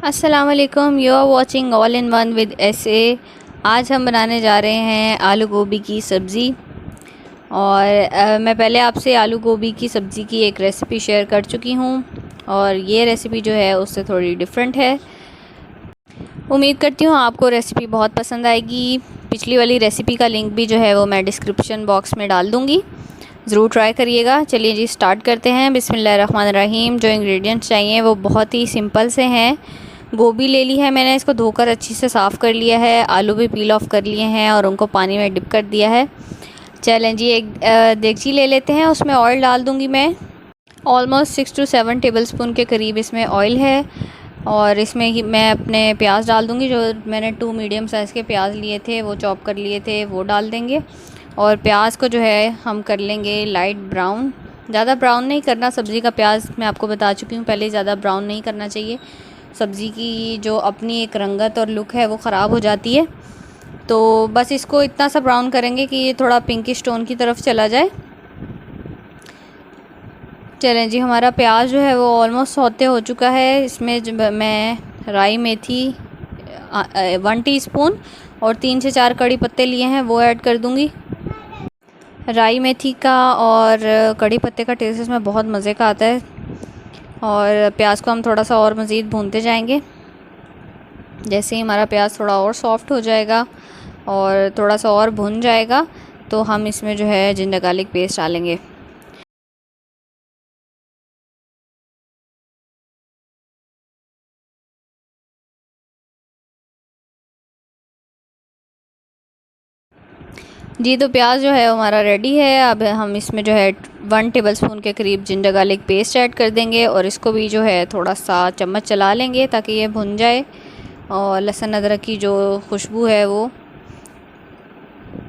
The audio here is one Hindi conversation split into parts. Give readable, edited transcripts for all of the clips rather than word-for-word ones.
अस्सलाम वालेकुम, you are watching all in one with SA। आज हम बनाने जा रहे हैं आलू गोभी की सब्ज़ी। और मैं पहले आपसे आलू गोभी की सब्ज़ी की एक रेसिपी शेयर कर चुकी हूँ और ये रेसिपी जो है उससे थोड़ी डिफरेंट है। उम्मीद करती हूँ आपको रेसिपी बहुत पसंद आएगी। पिछली वाली रेसिपी का लिंक भी जो है वो मैं डिस्क्रिप्शन बॉक्स में डाल दूँगी, ज़रूर ट्राई करिएगा। चलिए जी स्टार्ट करते हैं। बिस्मिल्लाहिर्रहमानिर्रहीम। जो इंग्रेडिएंट्स चाहिए वो बहुत ही सिंपल से हैं। गोभी ले ली है मैंने, इसको धोकर अच्छी से साफ़ कर लिया है। आलू भी पील ऑफ कर लिए हैं और उनको पानी में डिप कर दिया है। चलें जी, एक देगची ले लेते हैं, उसमें ऑयल डाल दूँगी मैं। ऑलमोस्ट 6 to 7 टेबलस्पून के करीब इसमें ऑयल है। और इसमें ही मैं अपने प्याज डाल दूँगी। जो मैंने 2 मीडियम साइज़ के प्याज लिए थे वो चॉप कर लिए थे, वो डाल देंगे। और प्याज को जो है हम कर लेंगे लाइट ब्राउन। ज़्यादा ब्राउन नहीं करना, सब्ज़ी का प्याज मैं आपको बता चुकी हूँ पहले, ज़्यादा ब्राउन नहीं करना चाहिए। सब्ज़ी की जो अपनी एक रंगत और लुक है वो ख़राब हो जाती है। तो बस इसको इतना सा ब्राउन करेंगे कि ये थोड़ा पिंकिश टोन की तरफ चला जाए। चलें जी, हमारा प्याज जो है वो ऑलमोस्ट सौते हो चुका है। इसमें जो मैं राई मेथी 1 टीस्पून और 3 से 4 कड़ी पत्ते लिए हैं वो ऐड कर दूँगी। राई मेथी का और कड़ी पत्ते का टेस्ट इसमें बहुत मज़े का आता है। और प्याज को हम थोड़ा सा और मज़ीद भूनते जाएंगे। जैसे ही हमारा प्याज थोड़ा और सॉफ़्ट हो जाएगा और थोड़ा सा और भुन जाएगा तो हम इसमें जो है जिंजर गार्लिक पेस्ट डालेंगे। जी तो प्याज जो है हमारा रेडी है। अब हम इसमें जो है 1 टेबलस्पून के करीब जिंजर गार्लिक पेस्ट ऐड कर देंगे और इसको भी जो है थोड़ा सा चम्मच चला लेंगे ताकि ये भुन जाए और लहसुन अदरक की जो खुशबू है वो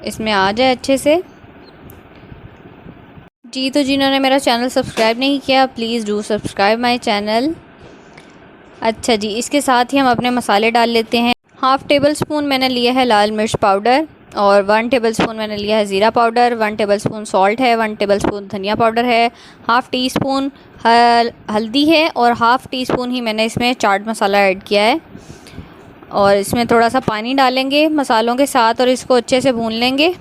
इसमें आ जाए अच्छे से। जी तो जिन्होंने मेरा चैनल सब्सक्राइब नहीं किया please do subscribe my channel. अच्छा जी, इसके साथ ही हम अपने मसाले डाल लेते हैं। 1/2 टेबलस्पून मैंने लिया है लाल मिर्च पाउडर और 1 टेबलस्पून मैंने लिया है ज़ीरा पाउडर। 1 टेबलस्पून सॉल्ट है। 1 टेबलस्पून धनिया पाउडर है। 1/2 टीस्पून हल्दी है और 1/2 टीस्पून ही मैंने इसमें चाट मसाला ऐड किया है। और इसमें थोड़ा सा पानी डालेंगे मसालों के साथ और इसको अच्छे से भून लेंगे।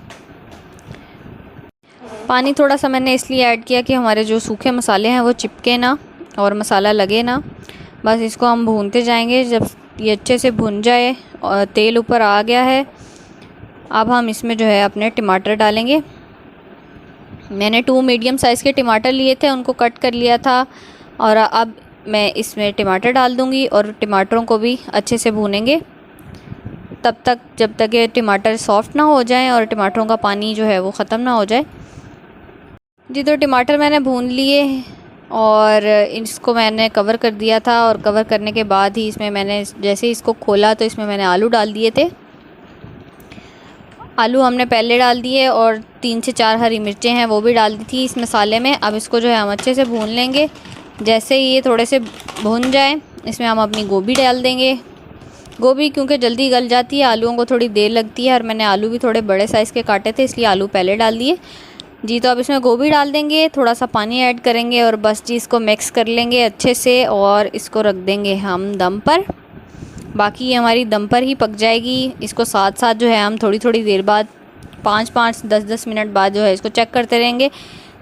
पानी थोड़ा सा मैंने इसलिए ऐड किया कि हमारे जो सूखे मसाले हैं वो चिपके ना और मसाला लगे ना। बस इसको हम भूनते जाएंगे। जब ये अच्छे से भुन जाए और तेल ऊपर आ गया है, अब हम इसमें जो है अपने टमाटर डालेंगे। मैंने 2 मीडियम साइज़ के टमाटर लिए थे, उनको कट कर लिया था। और अब मैं इसमें टमाटर डाल दूँगी और टमाटरों को भी अच्छे से भूनेंगे तब तक जब तक ये टमाटर सॉफ़्ट ना हो जाएं और टमाटरों का पानी जो है वो ख़त्म ना हो जाए। जी तो टमाटर मैंने भून लिए और इसको मैंने कवर कर दिया था। और कवर करने के बाद ही इसमें मैंने जैसे इसको खोला तो इसमें मैंने आलू डाल दिए थे। आलू हमने पहले डाल दिए और 3 से 4 हरी मिर्चें हैं वो भी डाल दी थी इस मसाले में। अब इसको जो है हम अच्छे से भून लेंगे। जैसे ही ये थोड़े से भून जाए इसमें हम अपनी गोभी डाल देंगे। गोभी क्योंकि जल्दी गल जाती है, आलूओं को थोड़ी देर लगती है और मैंने आलू भी थोड़े बड़े साइज़ के काटे थे इसलिए आलू पहले डाल दिए। जी तो अब इसमें गोभी डाल देंगे, थोड़ा सा पानी ऐड करेंगे और बस जी इसको मिक्स कर लेंगे अच्छे से और इसको रख देंगे हम दम पर। बाकी ये हमारी दम पर ही पक जाएगी। इसको साथ साथ जो है हम थोड़ी थोड़ी देर बाद 5-5 10-10 मिनट बाद जो है इसको चेक करते रहेंगे।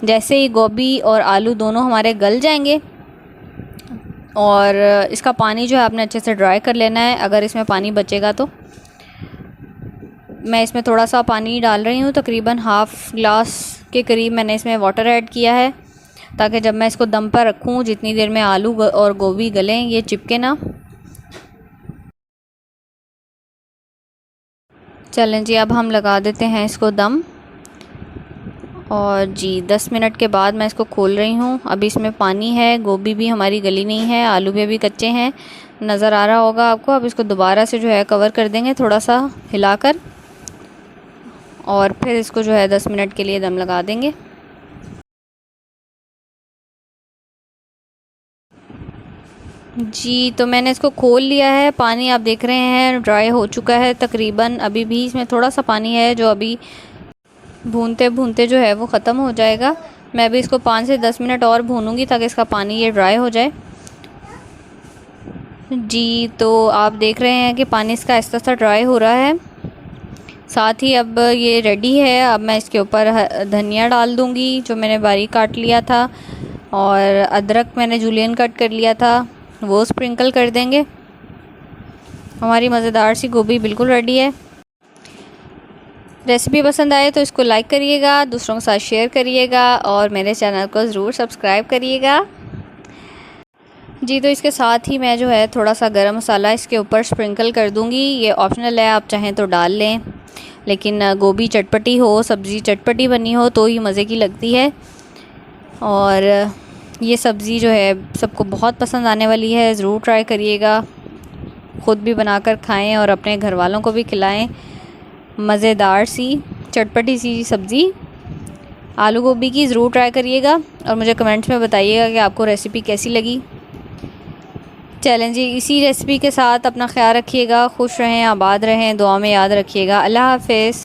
जैसे ही गोभी और आलू दोनों हमारे गल जाएंगे और इसका पानी जो है आपने अच्छे से ड्राई कर लेना है। अगर इसमें पानी बचेगा तो मैं इसमें थोड़ा सा पानी डाल रही हूँ, तकरीबन 1/2 ग्लास के करीब मैंने इसमें वाटर ऐड किया है ताकि जब मैं इसको दम पर रखूँ जितनी देर में आलू और गोभी गलें ये चिपके ना। चलें जी, अब हम लगा देते हैं इसको दम। और जी 10 मिनट के बाद मैं इसको खोल रही हूँ। अभी इसमें पानी है, गोभी भी हमारी गली नहीं है, आलू भी अभी कच्चे हैं, नज़र आ रहा होगा आपको। अब इसको दोबारा से जो है कवर कर देंगे थोड़ा सा हिलाकर और फिर इसको जो है 10 मिनट के लिए दम लगा देंगे। जी तो मैंने इसको खोल लिया है। पानी आप देख रहे हैं ड्राई हो चुका है तकरीबन। अभी भी इसमें थोड़ा सा पानी है जो अभी भूनते भूनते जो है वो ख़त्म हो जाएगा। मैं अभी इसको 5 से 10 मिनट और भूनूंगी ताकि इसका पानी ये ड्राई हो जाए। जी, तो आप देख रहे हैं कि पानी इसका आहिस्ता आहिस्ता ड्राई हो रहा है। साथ ही अब ये रेडी है। अब मैं इसके ऊपर धनिया डाल दूँगी जो मैंने बारीक काट लिया था, और अदरक मैंने जूलियन कट कर लिया था, वो स्प्रिंकल कर देंगे। हमारी मज़ेदार सी गोभी बिल्कुल रेडी है। रेसिपी पसंद आए तो इसको लाइक करिएगा, दूसरों के साथ शेयर करिएगा और मेरे चैनल को ज़रूर सब्सक्राइब करिएगा। जी, तो इसके साथ ही मैं जो है थोड़ा सा गरम मसाला इसके ऊपर स्प्रिंकल कर दूँगी। ये ऑप्शनल है, आप चाहें तो डाल लें, लेकिन गोभी चटपटी हो, सब्ज़ी चटपटी बनी हो तो ही मज़े की लगती है। और ये सब्ज़ी जो है सबको बहुत पसंद आने वाली है, ज़रूर ट्राई करिएगा, ख़ुद भी बनाकर खाएं और अपने घर वालों को भी खिलाएं। मज़ेदार सी चटपटी सी सब्ज़ी आलू गोभी की ज़रूर ट्राई करिएगा और मुझे कमेंट्स में बताइएगा कि आपको रेसिपी कैसी लगी। चलें जी, इसी रेसिपी के साथ अपना ख्याल रखिएगा, खुश रहें, आबाद रहें, दुआ में याद रखिएगा। अल्लाह हाफ़िज़।